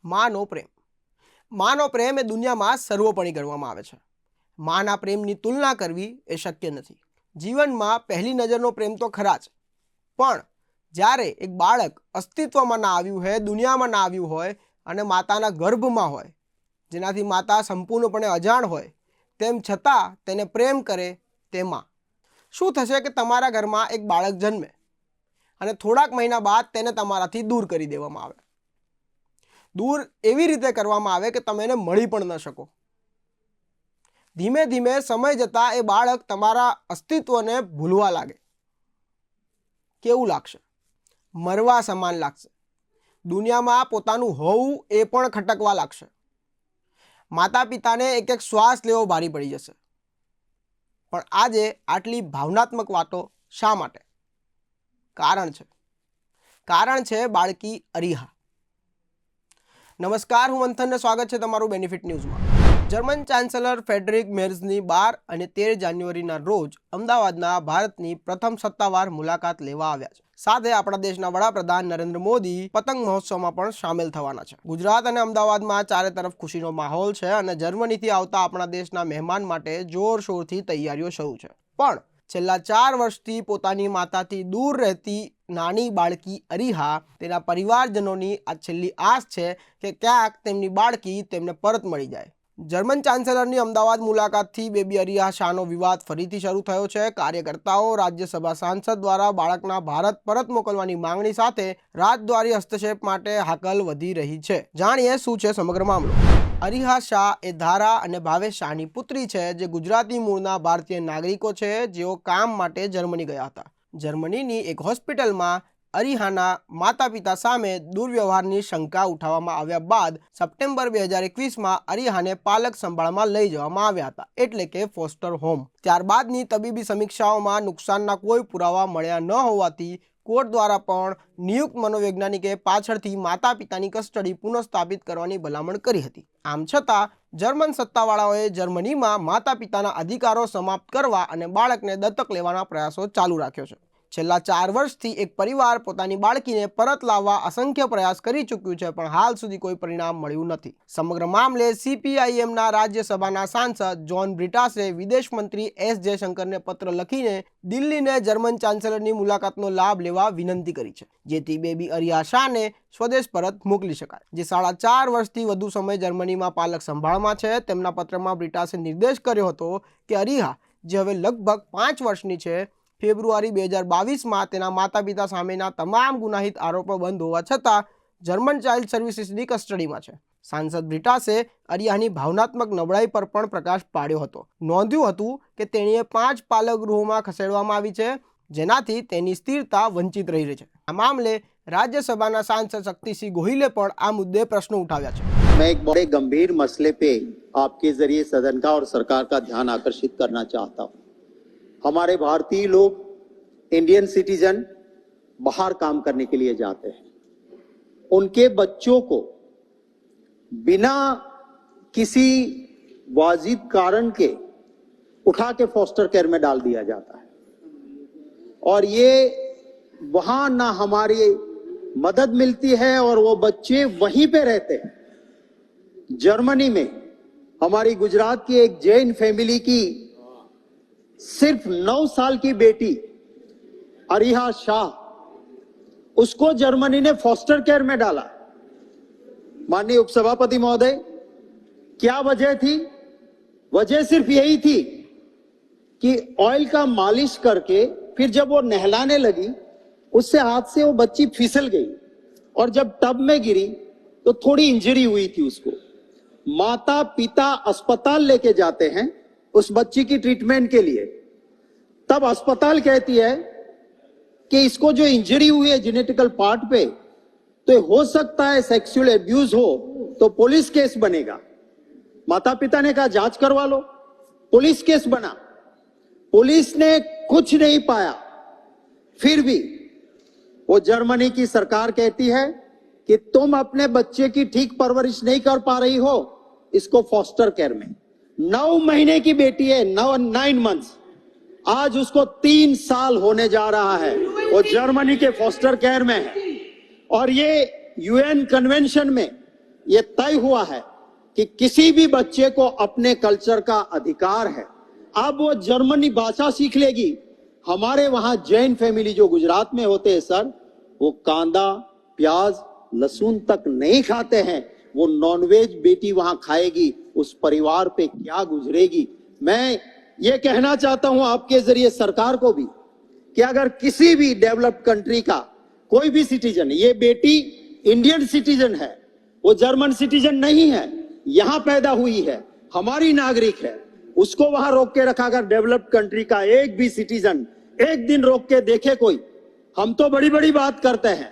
માનો પ્રેમ. માનો પ્રેમ એ દુનિયામાં સર્વોપરી ગણવામાં આવે છે. માના પ્રેમની તુલના કરવી એ શક્ય નથી. જીવનમાં પહેલી નજરનો પ્રેમ તો ખરા જ, પણ જ્યારે એક બાળક અસ્તિત્વમાં ના આવ્યું હોય, દુનિયામાં ના આવ્યું હોય અને માતાના ગર્ભમાં હોય, જેનાથી માતા સંપૂર્ણપણે અજાણ હોય, તેમ છતાં તેને પ્રેમ કરે તે માં. શું થશે કે તમારા ઘરમાં એક બાળક જન્મે અને થોડાક મહિના બાદ તેને તમારાથી દૂર કરી દેવામાં આવે. દૂર એવી રીતે કરવામાં આવે કે તમે એને મળી પણ ન શકો. ધીમે ધીમે સમય જતાં એ બાળક તમારા અસ્તિત્વને ભૂલવા લાગે. કેવું લાગશે? મરવા સમાન લાગશે. દુનિયામાં પોતાનું હોવું એ પણ ખટકવા લાગશે. માતા પિતાને એક એક શ્વાસ લેવો ભારી પડી જશે. પણ આજે આટલી ભાવનાત્મક વાતો શા માટે? કારણ છે બાળકી અરીહા. નમસ્કાર, હું મંથનને સ્વાગત છે તમારું બેનિફિટ ન્યૂઝમાં. જર્મન ચાન્સેલર ફ્રેડરિક મેર્ઝની 12 અને 13 જાન્યુઆરીના રોજ અમદાવાદના ભારતની પ્રથમ સત્તાવાર મુલાકાત લેવા આવ્યા છે. સાથે આપણા દેશના વડાપ્રધાન નરેન્દ્ર મોદી પતંગ મહોત્સવમાં પણ સામેલ થવાના છે. ગુજરાત અને અમદાવાદમાં ચારે તરફ ખુશીનો માહોલ છે અને જર્મનીથી આવતા આપણા દેશના મહેમાન માટે જોરશોરથી તૈયારીઓ શરૂ છે. પણ છેલ્લા 4 વર્ષથી પોતાની માતાથી દૂર રહેતી નાની બાળકી અરીહા, તેના પરિવારજનોની આ છેલ્લી આસ છે કે ક્યાંક તેમની બાળકી તેમને પરત મળી જાય. જર્મન ચાન્સેલરની અમદાવાદ મુલાકાતથી બેબી અરીહા શાહનો વિવાદ ફરીથી શરૂ થયો છે. કાર્યકર્તાઓ રાજ્યસભા સાંસદ દ્વારા બાળકના ભારત પરત મોકલવાની માંગણી સાથે રાજદ્વારી હસ્તક્ષેપ માટે હાકલ વધી રહી છે. જાણીએ શું છે સમગ્ર મામલો. અરીહા શાહ એ ધારા અને ભાવેશ શાહની પુત્રી છે, જે ગુજરાતી મૂળના ભારતીય નાગરિકો છે, જેઓ કામ માટે જર્મની ગયા હતા. જર્મનીની એક હોસ્પિટલમાં અરીહાના માતા પિતા સામે દુર્વ્યવહારની શંકા ઉઠાવવામાં આવ્યા બાદ સપ્ટેમ્બર 2021માં અરીહાને પાલક સંભાળમાં લઈ જવામાં આવ્યા હતા, એટલે કે ફોસ્ટર હોમ. ત્યારબાદની તબીબી સમીક્ષાઓમાં નુકસાનના કોઈ પુરાવા મળ્યા ન હોવાથી કોર્ટ દ્વારા પણ નિયુક્ત મનોવૈજ્ઞાનિકે પાછળથી માતા પિતાની કસ્ટડી પુનઃસ્થાપિત કરવાની ભલામણ કરી હતી. આમ છતાં જર્મન સત્તાવાળાઓએ જર્મનીમાં માતા પિતાના અધિકારો સમાપ્ત કરવા અને બાળકને દત્તક લેવાના પ્રયાસો ચાલુ રાખ્યો છે. છેલ્લા 4 વર્ષથી એક પરિવાર પોતાની બાળકીને પરત લાવવા અસંખ્ય પ્રયાસ કરી ચૂક્યું છે, પણ હાલ સુધી કોઈ પરિણામ મળ્યું નથી. સમગ્ર મામલે CPIMના રાજ્યસભાના સાંસદ જોન બ્રિટાસે વિદેશ મંત્રી S જયશંકરને પત્ર લખીને દિલ્હીને જર્મન ચાન્સેલરની મુલાકાતનો લાભ લેવા વિનંતી કરી છે, જેથી બેબી અરીહા શાહને સ્વદેશ પરત મોકલી શકાય. જે 4.5 વર્ષથી વધુ સમય જર્મનીમાં પાલક સંભાળમાં છે, તેમના પત્રમાં બ્રિટાસે નિર્દેશ કર્યો હતો કે અરીહા, જે હવે લગભગ 5 વર્ષની છે, ફેબ્રુઆરી 2022માં તેના માતા પિતા સામેના તમામ ગુનાહિત આરોપો બંધ હોવા છતાં જર્મન ચાઇલ્ડ સર્વિસીસની કસ્ટડીમાં છે. સાંસદ બ્રિટાસે અરીહાની ભાવનાત્મક નબળાઈ પર પણ પ્રકાશ પાડ્યો હતો. નોંધ્યું હતું કે તેણીએ 5 પાલક ગૃહોમાં ખસેડવામાં આવી છે, જેનાથી તેની સ્થિરતા વંચિત રહી છે. આ મામલે રાજ્યસભાના સાંસદ શક્તિસિંહ ગોહિલે પણ આ મુદ્દે પ્રશ્નો ઉઠાવ્યા છે. मैं एक बड़े गंभीर मसले पे आपके जरिए सदन का और सरकार का ध्यान आकर्षित करना चाहता हूँ. हमारे भारतीय लोग इंडियन सिटीजन बाहर काम करने के लिए जाते हैं. उनके बच्चों को बिना किसी वाजिब कारण के उठा के फॉस्टर केयर में डाल दिया जाता है और ये वहां ना हमारी मदद मिलती है और वो बच्चे वहीं पे रहते हैं. जर्मनी में हमारी गुजरात की एक जैन फैमिली की सिर्फ 9 साल की बेटी अरीहा शाह, उसको जर्मनी ने फॉस्टर केयर में डाला. माननीय उपसभापति महोदय, क्या वजह थी? वजह सिर्फ यही थी कि ऑयल का मालिश करके फिर जब वो नहलाने लगी, उससे हाथ से वो बच्ची फिसल गई और जब टब में गिरी तो थोड़ी इंजरी हुई थी उसको. माता पिता अस्पताल लेके जाते हैं उस बच्ची की ट्रीटमेंट के लिए. तब अस्पताल कहती है कि इसको जो इंजरी हुई है जेनेटिकल पार्ट पे, तो हो सकता है सेक्सुअल एब्यूज हो, तो पुलिस केस बनेगा. माता पिता ने कहा जांच करवा लो. पुलिस केस बना. पुलिस ने कुछ नहीं पाया. फिर भी वो जर्मनी की सरकार कहती है कि तुम अपने बच्चे की ठीक परवरिश नहीं कर पा रही हो, इसको फॉस्टर केयर में. 9 महीने की बेटी है, 9 मंथ्स. आज उसको 3 साल होने जा रहा है. वो जर्मनी के फॉस्टर केयर में है और ये UN कन्वेंशन में ये तय हुआ है कि किसी भी बच्चे को अपने कल्चर का अधिकार है। अब वो जर्मनी भाषा सीख लेगी। हमारे वहां जैन फैमिली जो गुजरात में होते हैं सर, वो कांदा, प्याज, लहसुन तक नहीं खाते हैं। वो नॉनवेज बेटी वहां खाएगी, उस परिवार पे क्या गुजरेगी। मैं ये कहना चाहता हूं आपके जरिए सरकार को भी कि अगर किसी भी डेवलप्ड कंट्री का कोई भी सिटीजन, ये बेटी इंडियन सिटीजन है, वो जर्मन सिटीजन नहीं है, यहां पैदा हुई है, हमारी नागरिक है, उसको वहां रोक के रखा। अगर डेवलप्ड कंट्री का एक भी सिटीजन एक दिन रोक के देखे कोई, हम तो बड़ी बड़ी बात करते हैं,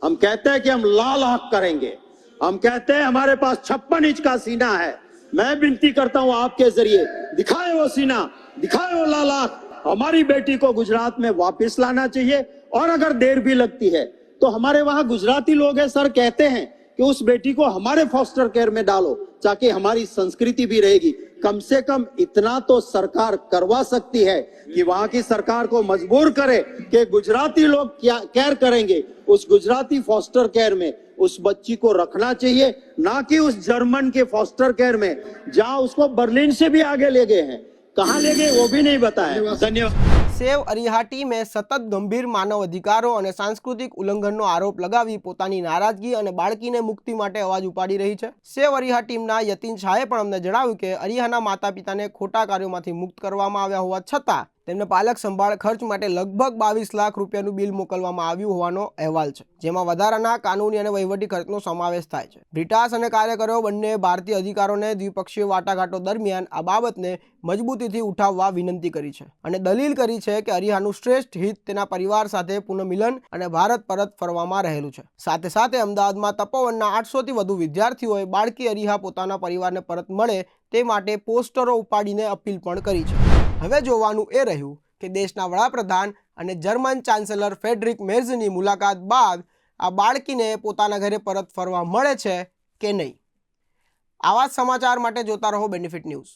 हम कहते हैं कि हम लाल आंख करेंगे, हम कहते हैं हमारे पास 56 इंच का सीना है। मैं विनती करता हूं आपके जरिए, दिखाए वो सीना, दिखाए वो लाल आंख। हमारी बेटी को गुजरात में वापस लाना चाहिए। और अगर देर भी लगती है तो हमारे वहां गुजराती लोग हैं सर, कहते हैं कि उस बेटी को हमारे फॉस्टर केयर में डालो ताकि हमारी संस्कृति भी रहेगी। कम से कम इतना तो सरकार करवा सकती है कि वहां की सरकार को मजबूर करे कि गुजराती लोग क्या केयर करेंगे, उस गुजराती फॉस्टर केयर में उस बच्ची को रखना चाहिए, ना कि उस जर्मन के फॉस्टर केयर में जहां उसको बर्लिन से भी आगे ले गए हैं। कहां ले गए वो भी नहीं बताया। धन्यवाद। સેવ અરિહા ટીમે સતત ગંભીર માનવ અધિકારો અને સાંસ્કૃતિક ઉલ્લંઘનનો આરોપ લગાવી પોતાની નારાજગી અને બાળકીને મુક્તિ માટે અવાજ ઉપાડી રહી છે। સેવ અરિહા ટીમના યતીન શાહે પણ અમને જણાવ્યું કે અરિહાના માતા પિતાને ખોટા કાર્યોમાંથી મુક્ત કરવામાં આવ્યા હોવા છતાં તેમને પાલક સંભાળ ખર્ચ માટે લગભગ 22 લાખ રૂપિયાનું બિલ મોકલવામાં આવ્યું હોવાનો અહેવાલ છે, જેમાં વધારાના કાનૂની અને વહીવટી ખર્ચનો સમાવેશ થાય છે। બ્રિટાસ અને કાર્યકરો બંને ભારતીય અધિકારોને દ્વિપક્ષીય વાટાઘાટો દરમિયાન આ બાબતને મજબૂતીથી ઉઠાવવા વિનંતી કરી છે અને દલીલ કરી છે કે અરિહાનું શ્રેષ્ઠ હિત તેના પરિવાર સાથે પુનઃમિલન અને ભારત પરત ફરવામાં રહેલું છે। સાથે સાથે અમદાવાદમાં તપોવનના 800થી વધુ વિદ્યાર્થીઓએ બાળકી અરિહા પોતાના પરિવારને પરત મળે તે માટે પોસ્ટરો ઉપાડીને અપીલ પણ કરી છે। હવે જોવાનું એ રહ્યું કે દેશના વડાપ્રધાન અને જર્મન ચાન્સેલર ફ્રેડરિક મેર્ઝની મુલાકાત બાદ આ બાળકીને પોતાના ઘરે પરત ફરવા મળે છે કે નહીં। આવા સમાચાર માટે જોતા રહો બેનિફિટ ન્યૂઝ।